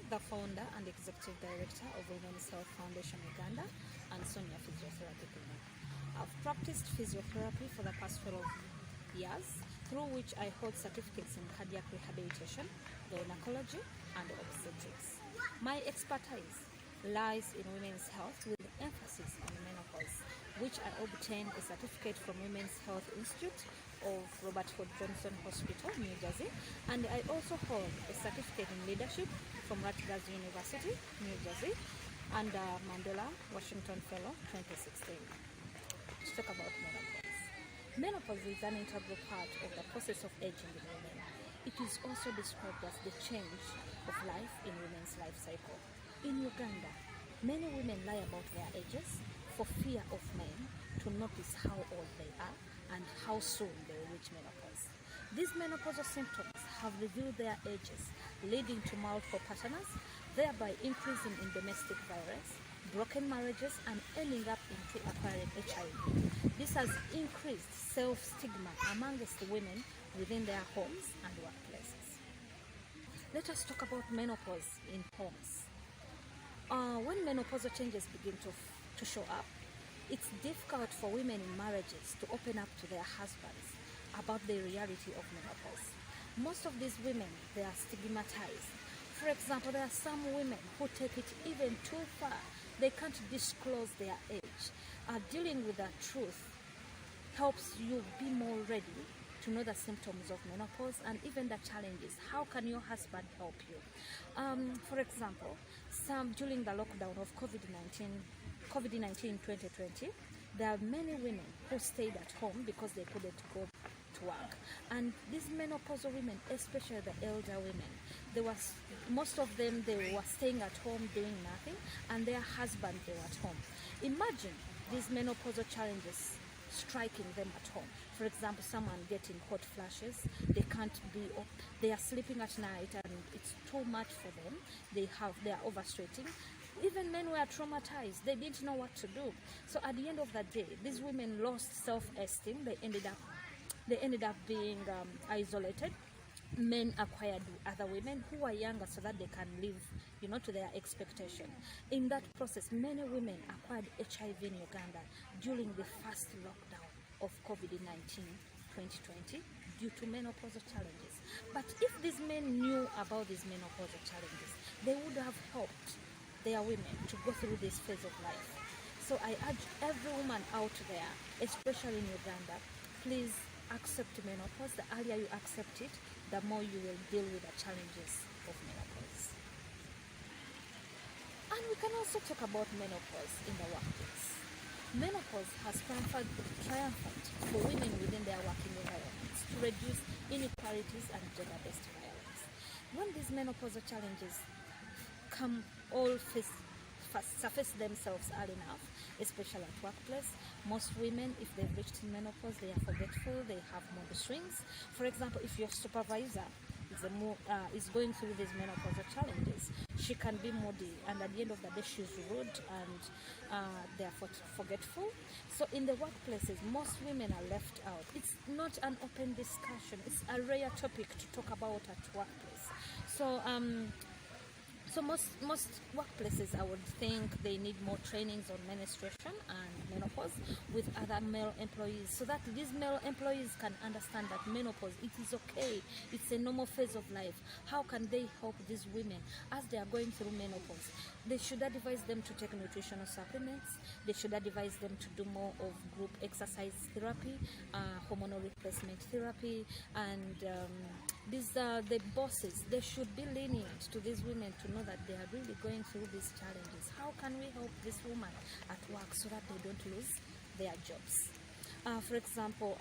the founder and executive director of Women's Health Foundation Uganda and Sonia Physiotherapy Clinic. I've practiced physiotherapy for the past 12 years, through which I hold certificates in cardiac rehabilitation, gynecology, and obstetrics. My expertise lies in women's health with emphasis on menopause, which I obtained a certificate from Women's Health Institute of Robert Ford Johnson Hospital, New Jersey, and I also hold a certificate in leadership from Rutgers University, New Jersey, and Mandela Washington Fellow 2016. Let's talk about menopause. Menopause is an integral part of the process of aging in women. It is also described as the change of life in women's life cycle. In Uganda, many women lie about their ages for fear of men to notice how old they are and how soon they will reach menopause. These menopausal symptoms have revealed their ages, leading to multiple partners, thereby increasing in domestic violence, broken marriages, and ending up into acquiring HIV. This has increased self-stigma amongst the women within their homes and workplaces. Let us talk about menopause in homes. When menopausal changes begin to show up, it's difficult for women in marriages to open up to their husbands about the reality of menopause. Most of these women, they are stigmatized. For example, there are some women who take it even too far. They can't disclose their age. Dealing with the truth helps you be more ready to know the symptoms of menopause and even the challenges. How can your husband help you? For example, during the lockdown of COVID-19 2020, there are many women who stayed at home because they couldn't go to work. And these menopausal women, especially the elder women, most of them, they were staying at home doing nothing, and their husbands, they were at home. Imagine these menopausal challenges striking them at home. For example, someone getting hot flashes, they can't be up, they are sleeping at night and it's too much for them. They are overstretching. Even men were traumatized. They didn't know what to do. So at the end of the day, these women lost self-esteem. They ended up being isolated. Men acquired other women who are younger so that they can live, to their expectation. In that process, many women acquired HIV in Uganda during the first lockdown of COVID-19 2020 due to menopausal challenges. But if these men knew about these menopausal challenges, they would have helped their women to go through this phase of life. So I urge every woman out there, especially in Uganda, please accept menopause. The earlier you accept it, the more you will deal with the challenges of menopause. And we can also talk about menopause in the workplace. Menopause has triumphed for women within their working environments to reduce inequalities and gender-based violence. When these menopausal challenges surface themselves early enough, especially at workplace, most women, if they've reached menopause, they are forgetful, they have mood swings. For example, if your supervisor is going through these menopausal challenges, she can be moody, and at the end of the day she's rude and they are forgetful. So in the workplaces, most women are left out. It's not an open discussion. It's a rare topic to talk about at workplace. So most workplaces, I would think they need more trainings on menstruation and menopause with other male employees, so that these male employees can understand that menopause, it is okay, it's a normal phase of life. How can they help these women as they are going through menopause? They should advise them to take nutritional supplements. They should advise them to do more of group exercise therapy, hormonal replacement therapy, and the bosses, they should be lenient to these women to know that they are really going through these challenges. How can we help this woman at work so that they don't lose their jobs? For example,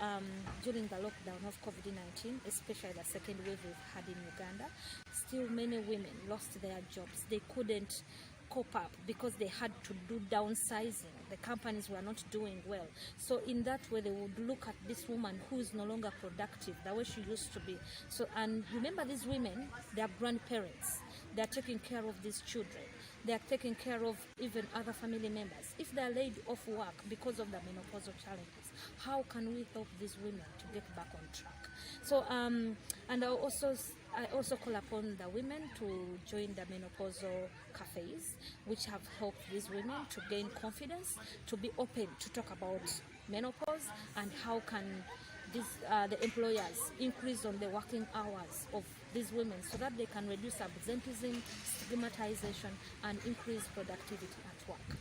during the lockdown of COVID-19, especially the second wave we've had in Uganda, still many women lost their jobs. They couldn't cope up because they had to do downsizing. The companies were not doing well. So in that way, they would look at this woman who is no longer productive the way she used to be. So, and remember, these women, they are grandparents. They are taking care of these children. They are taking care of even other family members. If they are laid off work because of the menopausal challenges, how can we help these women to get back on track? So, and I also I also call upon the women to join the menopausal cafes, which have helped these women to gain confidence, to be open to talk about menopause and how can the employers increase on the working hours of these women so that they can reduce absenteeism, stigmatization, and increase productivity at work.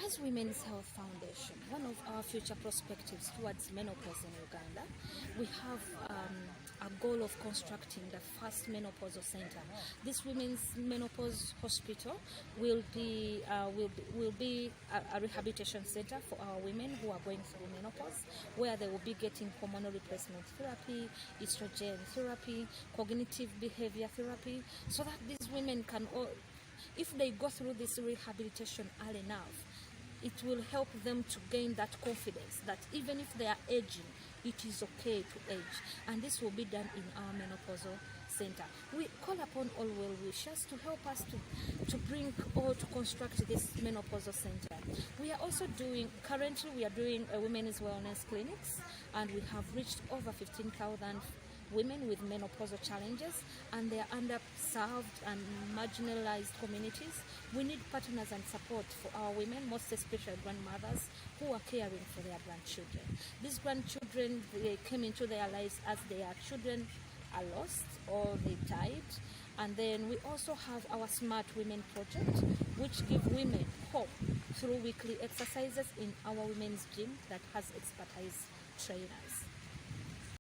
As Women's Health Foundation, one of our future perspectives towards menopause in Uganda, we have a goal of constructing the first menopausal center. This women's menopause hospital will be a rehabilitation center for our women who are going through menopause, where they will be getting hormonal replacement therapy, estrogen therapy, cognitive behavior therapy, so that these women can, if they go through this rehabilitation early enough, it will help them to gain that confidence that even if they are aging, it is okay to age. And this will be done in our menopausal center. We call upon all well wishers to help us to bring or to construct this menopausal center. We are also currently we are doing women's wellness clinics, and we have reached over 15,000 women with menopausal challenges, and they are underserved and marginalized communities. We need partners and support for our women, most especially grandmothers who are caring for their grandchildren. These grandchildren, they came into their lives as their children are lost or they died. And then we also have our Smart Women project, which give women hope through weekly exercises in our women's gym that has expertise trainers.